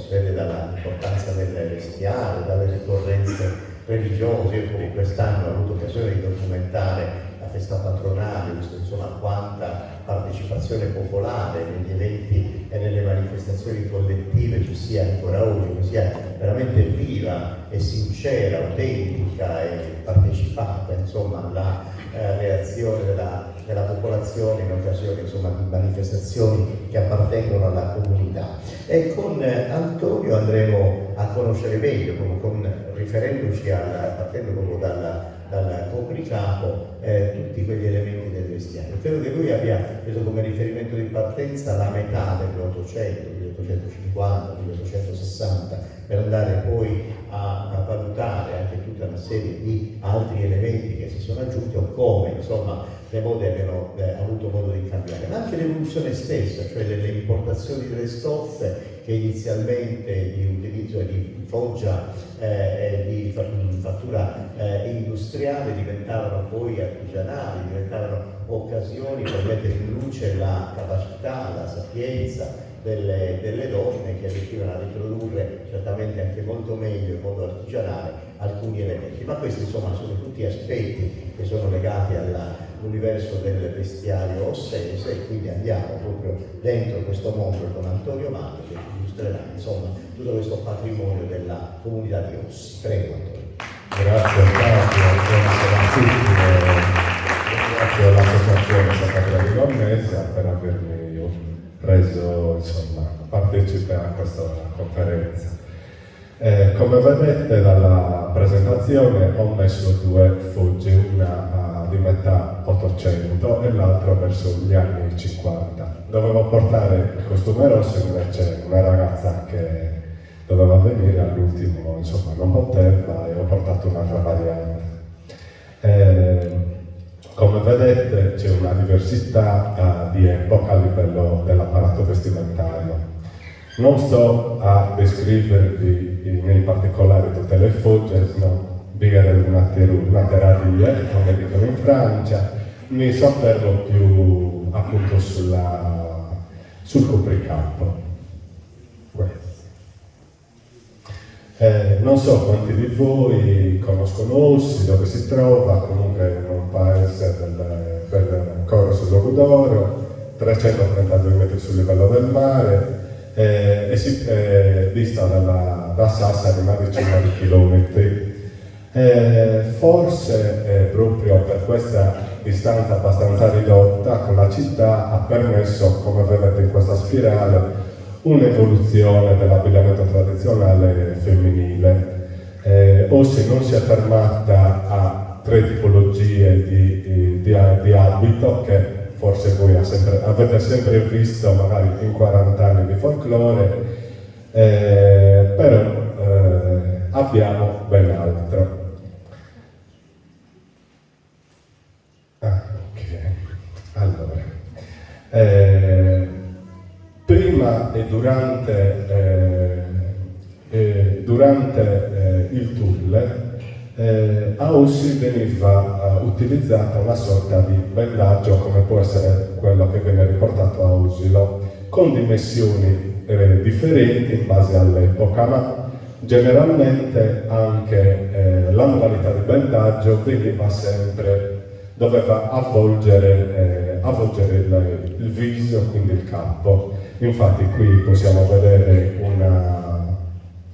vede dall'importanza del vestiario, dalle ricorrenze religiose. Io come quest'anno ho avuto occasione di documentare la festa patronale, visto insomma quanta partecipazione popolare negli eventi e nelle manifestazioni collettive ci sia ancora oggi, che sia veramente viva e sincera, autentica e partecipata, insomma, alla reazione della popolazione in occasione insomma di manifestazioni che appartengono alla comunità. E con Antonio andremo a conoscere meglio, riferendoci partendo proprio dal copricapo, tutti quegli elementi del vestiario. Credo che lui abbia preso come riferimento di partenza la metà dell'Ottocento, 1850, 1860, per andare poi a valutare anche tutta una serie di altri elementi che si sono aggiunti o come insomma le mode abbiano avuto modo di cambiare, ma anche l'evoluzione stessa, cioè delle importazioni delle stoffe che inizialmente di utilizzo di foggia di fattura industriale diventavano poi artigianali, diventavano occasioni per mettere in luce la capacità, la sapienza delle donne che riuscivano a riprodurre certamente anche molto meglio in modo artigianale alcuni elementi. Ma questi insomma sono tutti aspetti che sono legati all'universo del vestiario ossese, e quindi andiamo proprio dentro questo mondo con Antonio Mato che ci illustrerà insomma tutto questo patrimonio della comunità di Ossi. Prego Antonio. Grazie buonasera a tutti, grazie all'Associazione Santa Creda di Gonnesa per avermi reso insomma partecipe a questa conferenza. Come vedete dalla presentazione ho messo due fogge, una di metà 800 e l'altra verso gli anni 50. Dovevo portare il costume rosso, invece una ragazza che doveva venire all'ultimo insomma non poteva e ho portato un'altra variante. Come vedete c'è una diversità di epoca a livello dell'apparato vestimentario. Non sto a descrivervi nei particolari tutte le fogge, non dire una teravia, come dicono in Francia, mi soffermo più appunto sul copricapo. Non so quanti di voi conoscono Ossi, dove si trova, comunque in un paese del Coro sul Lago d'Oro, 332 metri sul livello del mare, e si dista da Sassari una decina di chilometri. Forse proprio per questa distanza abbastanza ridotta con la città ha permesso, come vedete in questa spirale, un'evoluzione dell'abbigliamento tradizionale femminile. Ossi non si è fermata a tre tipologie di abito che forse voi avete sempre visto magari in 40 anni di folklore, però abbiamo ben altro. Allora, prima e durante il tulle a Ossi veniva utilizzata una sorta di bendaggio come può essere quello che viene riportato a Osilo, con dimensioni differenti in base all'epoca, ma generalmente anche la modalità di bendaggio doveva avvolgere il viso, quindi il capo. Infatti qui possiamo vedere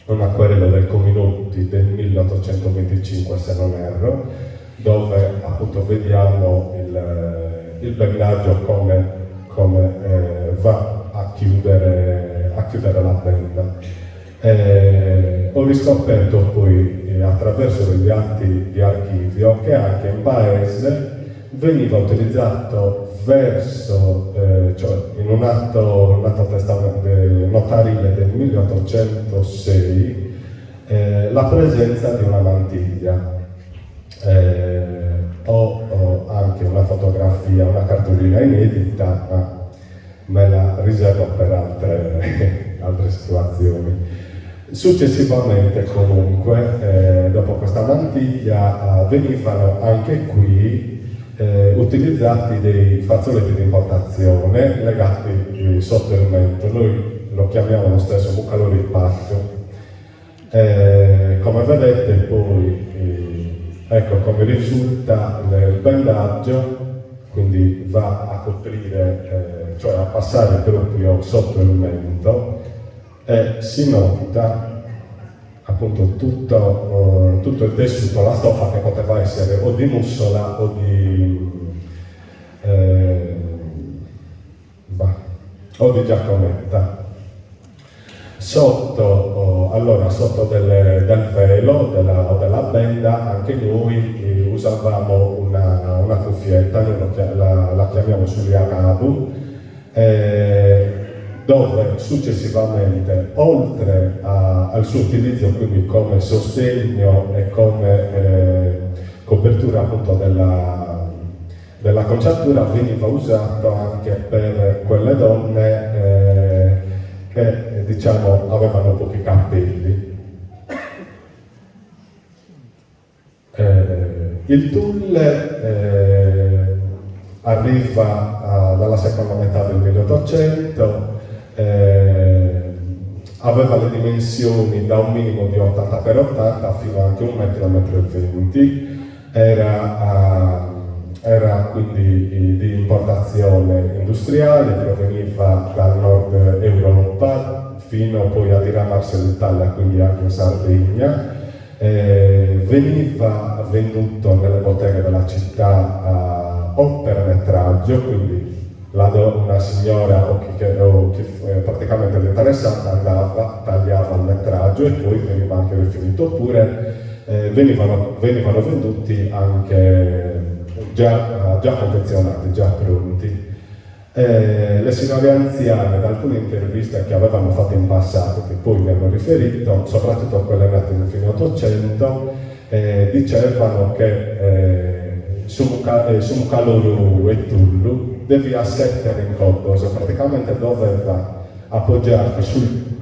un acquerello del Cominutti del 1825, se non erro, dove appunto vediamo il bendaggio come va a chiudere la benda. Ho riscoperto poi attraverso degli atti di archivio che anche in paese veniva utilizzato cioè in un atto notarile del 1806 la presenza di una mantiglia. Ho anche una fotografia, una cartolina inedita, ma me la riservo per altre situazioni. Successivamente comunque, dopo questa mantiglia, venivano anche qui utilizzati dei fazzoletti di importazione legati sotto il mento. Noi lo chiamiamo lo stesso Mucalori Park. Come vedete poi, ecco come risulta il bendaggio, quindi va a coprire, cioè a passare proprio sotto il mento, e si nota appunto tutto il tessuto, la stoffa che poteva essere o di mussola o di giacometta. Sotto del velo o della benda anche noi usavamo una cuffietta, noi la chiamiamo suliagabu, dove successivamente, oltre al suo utilizzo quindi come sostegno e come copertura appunto della conciatura, veniva usato anche per quelle donne che diciamo avevano pochi capelli. Il tulle arriva dalla seconda metà del 1800, aveva le dimensioni da un minimo di 80 x 80 fino anche 1 metro, 1,20 m, era quindi di importazione industriale, proveniva dal nord Europa fino poi a diramarsi all'Italia, quindi anche in Sardegna. Veniva venduto nelle botteghe della città o per metraggio, quindi una signora o chi praticamente l'interessata andava, tagliava il metraggio e poi veniva anche rifinito, oppure venivano venduti anche già confezionati, già pronti. Le signore anziane, da alcune interviste che avevano fatto in passato, che poi mi hanno riferito, soprattutto quelle nate nel fine 800, dicevano che su Mucaloro e Tullu devi assettere in copposo, praticamente doveva appoggiarti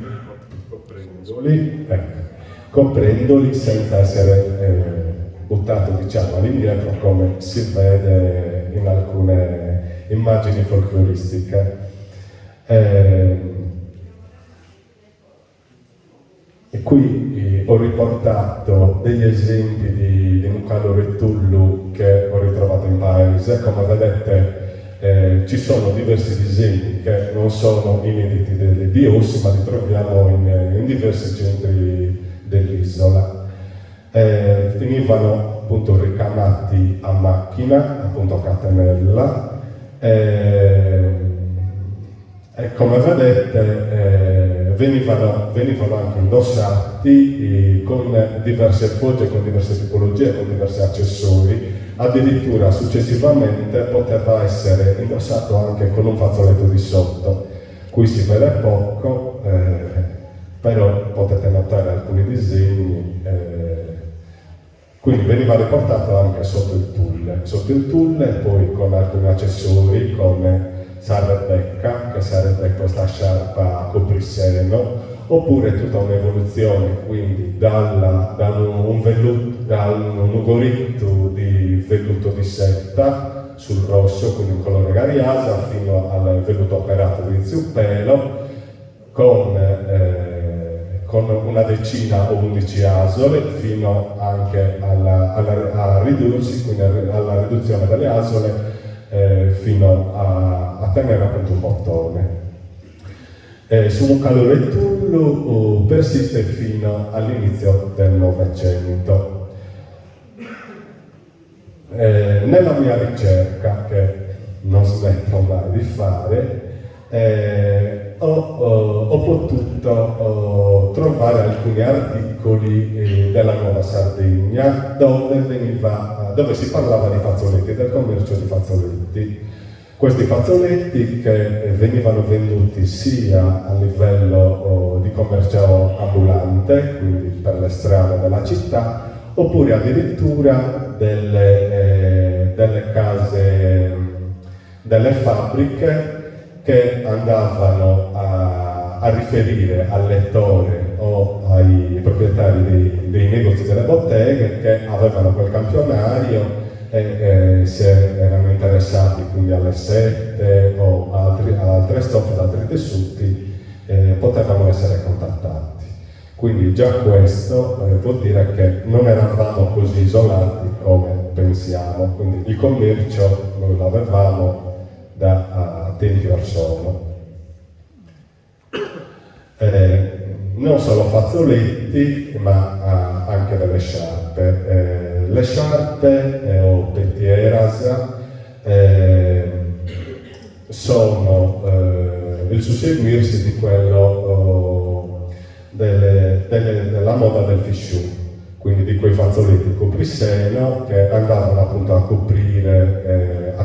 coprendoli senza essere buttato diciamo all'indietro, come si vede in alcune immagini folcloristiche. E qui ho riportato degli esempi di Mucaloro e Tullu che ho ritrovato in paese. Come vedete ci sono diversi disegni che non sono inediti di Ossi, ma li troviamo in diversi centri dell'isola. Venivano appunto ricamati a macchina, appunto a catenella, e come vedete venivano anche indossati con diverse fogge, con diverse tipologie, con diversi accessori. Addirittura successivamente poteva essere indossato anche con un fazzoletto di sotto. Qui si vede poco, però potete notare alcuni disegni. Quindi veniva riportato anche sotto il tulle, poi con alcuni accessori come sarrebecca, che sarebbe questa sciarpa a copriseno, oppure tutta un'evoluzione, quindi da un ugoritto di velluto di setta sul rosso, quindi un colore gariasa, fino al velluto operato di zippelo, con una decina o 11 asole, fino anche a ridursi, quindi alla riduzione delle asole, fino a tenere appunto un bottone. Su Mucaloro e Tullu persiste fino all'inizio del Novecento. Nella mia ricerca, che non smetto mai di fare, ho potuto trovare alcuni articoli della Nuova Sardegna dove si parlava di fazzoletti, del commercio di fazzoletti. Questi fazzoletti che venivano venduti sia a livello di commercio ambulante, quindi per le strade della città, oppure addirittura delle case, delle fabbriche che andavano a riferire al lettore o ai proprietari dei negozi delle botteghe che avevano quel campionario e se erano interessati quindi alle sette o a altre stoffe, ad altri tessuti, essere contattati. Quindi già questo vuol dire che non eravamo così isolati come pensiamo, quindi il commercio noi l'avevamo da tempi or sono. Non solo fazzoletti, ma anche delle sciarpe. Le sciarpe o petieras sono il susseguirsi di quello della moda del fichu, quindi di quei fazzoletti copriseno che andavano appunto a coprire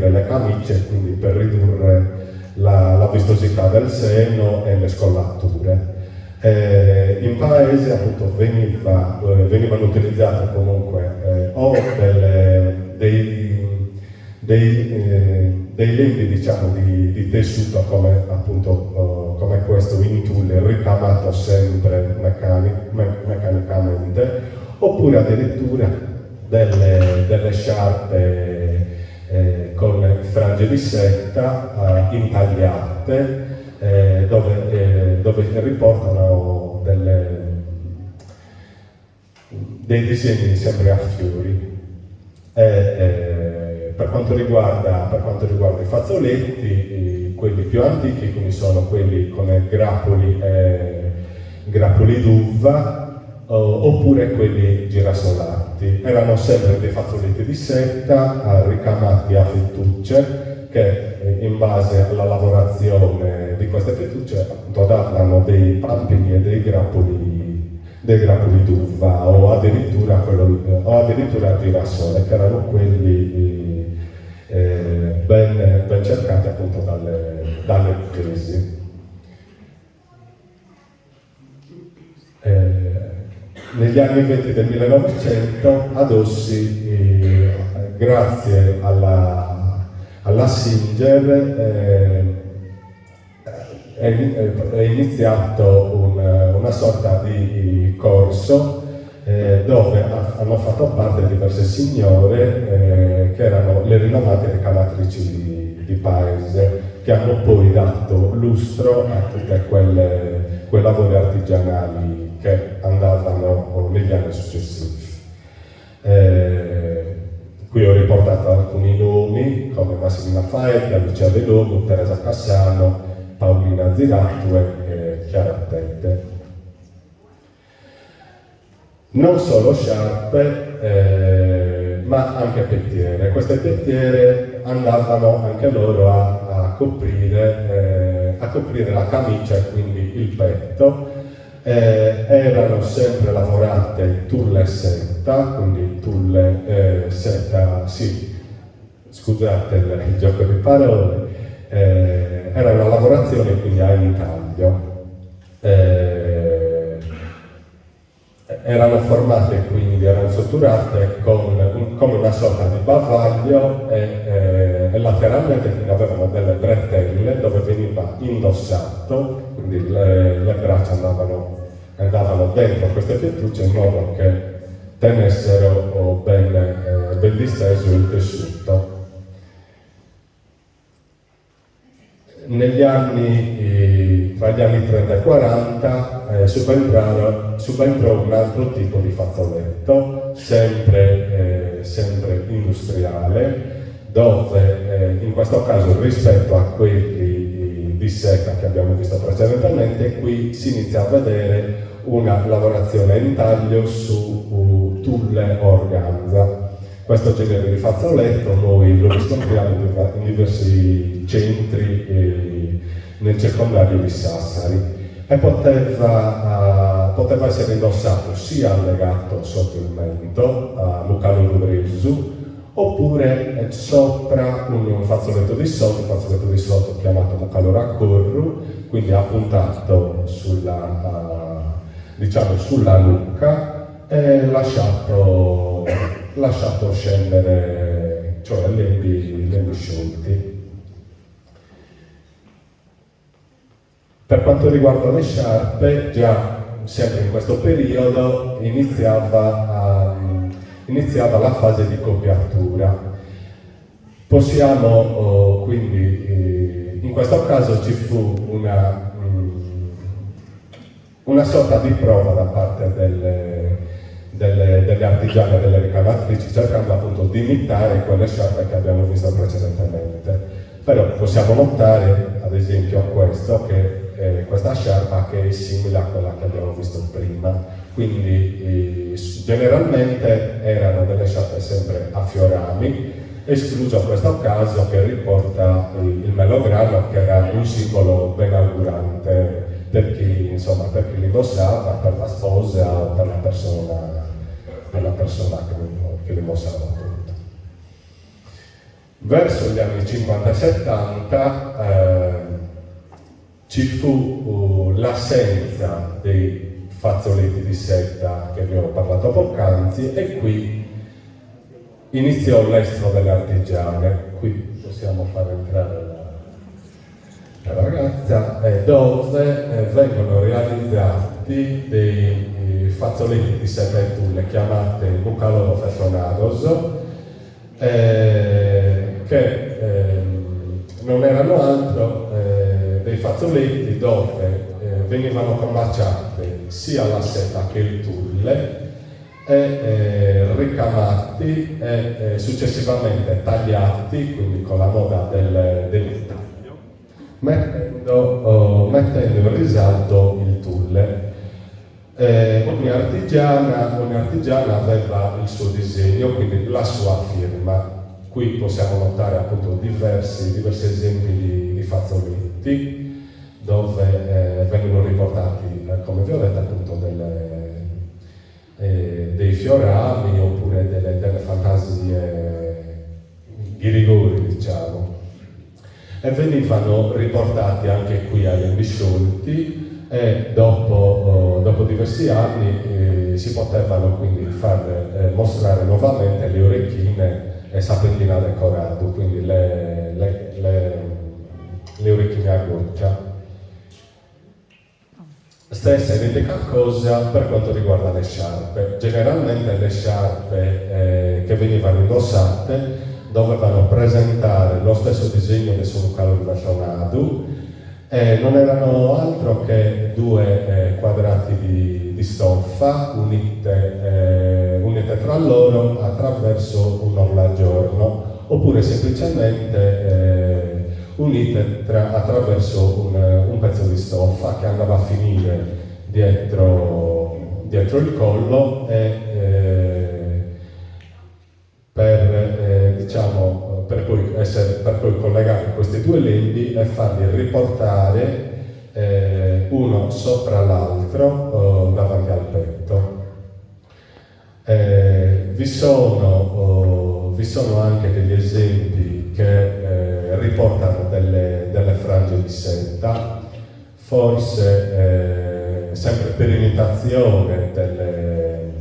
le camicie, quindi per ridurre la vistosità del seno e le scollature. In paese appunto venivano utilizzate comunque o dei lembi diciamo di tessuto come appunto come questo in tulle ricamato sempre meccanicamente, oppure addirittura delle sciarpe con frange di seta intagliate dove riportano dei disegni sempre a fiori. Per quanto riguarda i fazzoletti, quelli più antichi, quindi sono quelli con grappoli d'uva, oppure quelli girasolati. Erano sempre dei fazzoletti di seta ricamati a fettucce che in base alla lavorazione di queste fettucce appunto davano dei pampini e dei grappoli d'uva o addirittura girasole, che erano quelli ben cercati appunto dalle imprese. Negli anni 20 del 1900 ad Ossi, grazie alla Singer, è iniziato una sorta di corso dove hanno fatto parte diverse signore che erano le rinomate ricamatrici di paese, che hanno poi dato lustro a tutte quei lavori artigianali che andavano negli anni successivi. Qui ho riportato alcuni nomi come Massimina Faetta, Lucia De Logo, Teresa Cassano, Paolina Zirattu e Chiara Tette. Non solo sciarpe, ma anche pettiere. Queste pettiere andavano anche loro a coprire la camicia e quindi il petto. Erano sempre lavorate in tulle setta, quindi tulle setta, sì, scusate il gioco di parole, era una lavorazione quindi a intaglio. Erano formate quindi, erano strutturate come una sorta di bavaglio e lateralmente quindi avevano delle bretelle dove veniva indossato, quindi le braccia andavano dentro queste fettucce in modo che tenessero ben disteso il tessuto. Negli anni, tra gli anni 30 e 40 subentrò un altro tipo di fazzoletto, sempre industriale, dove in questo caso rispetto a quelli di seta che abbiamo visto precedentemente, qui si inizia a vedere una lavorazione in taglio su tulle organza. Questo genere di fazzoletto noi lo riscontriamo in diversi centri nel circondario di Sassari e poteva essere indossato sia allegato sotto il mento, a Mucalo Lubresu, oppure sopra un fazzoletto di sotto chiamato Mucalo Raccorru, quindi appuntato sulla nuca e lasciato scendere, cioè lembi sciolti. Per quanto riguarda le sciarpe, già sempre in questo periodo iniziava la fase di copiatura. Quindi, in questo caso ci fu una sorta di prova da parte delle artigiane e delle ricamatrici, cercando appunto di imitare quelle sciarpe che abbiamo visto precedentemente. Però possiamo notare, ad esempio, che questa sciarpa che è simile a quella che abbiamo visto prima, quindi generalmente erano delle sciarpe sempre a fiorami, escluso questo caso che riporta il melograno, che era un simbolo ben augurante per chi, insomma, per chi li indossava, per la sposa o per la persona che li indossava, appunto. Verso gli anni 50 e 70 ci fu l'assenza dei fazzoletti di seta che abbiamo parlato poc'anzi, e qui iniziò l'estro delle artigiane. Qui possiamo far entrare la ragazza, dove vengono realizzati dei fazzoletti di seta e tulle chiamate bucaloro ferronados, che non erano altro dei fazzoletti dove venivano combaciate sia la seta che il tulle e ricamati e successivamente tagliati, quindi con la moda dell'intaglio, mettendo in risalto il tulle. Ogni artigiana aveva il suo disegno, quindi la sua firma. Qui possiamo notare appunto diversi esempi di fazzoletti dove vengono riportati, come vi ho detto, appunto dei fiorami oppure delle fantasie ghirigori, diciamo, e venivano riportati anche qui agli ambisciolti, e dopo diversi anni si potevano quindi far mostrare nuovamente le orecchine e Sapentina decorato, quindi le orecchine a goccia. Stessa identica cosa per quanto riguarda le sciarpe. Generalmente le sciarpe che venivano indossate dovevano presentare lo stesso disegno del suo calore versionado, non erano altro che due quadrati di stoffa unite tra loro attraverso un orlagiorno, oppure semplicemente unite attraverso un pezzo di stoffa che andava a finire dietro il collo per poi collegare questi due lembi e farli riportare uno sopra l'altro davanti al petto. Vi sono anche degli esempi che riportano delle frange di seta, forse sempre per imitazione delle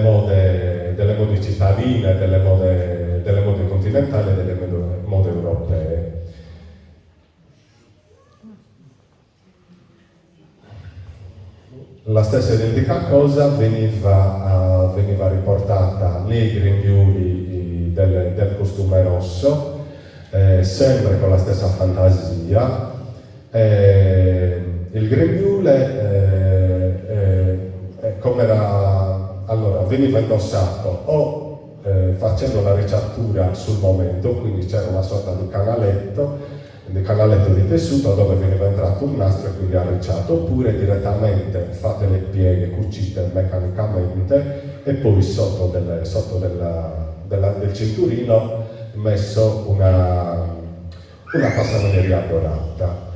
mode cittadine, delle mode continentali e delle mode europee. La stessa identica cosa veniva riportata nei grembiuli del costume rosso, sempre con la stessa fantasia. Il grembiule allora, veniva indossato o facendo la ricciatura sul momento, quindi c'era una sorta di canaletto di tessuto dove veniva entrato un nastro e quindi arricciato, oppure direttamente fatte le pieghe, cucite meccanicamente, e poi sotto del cinturino messo una passamaneria dorata.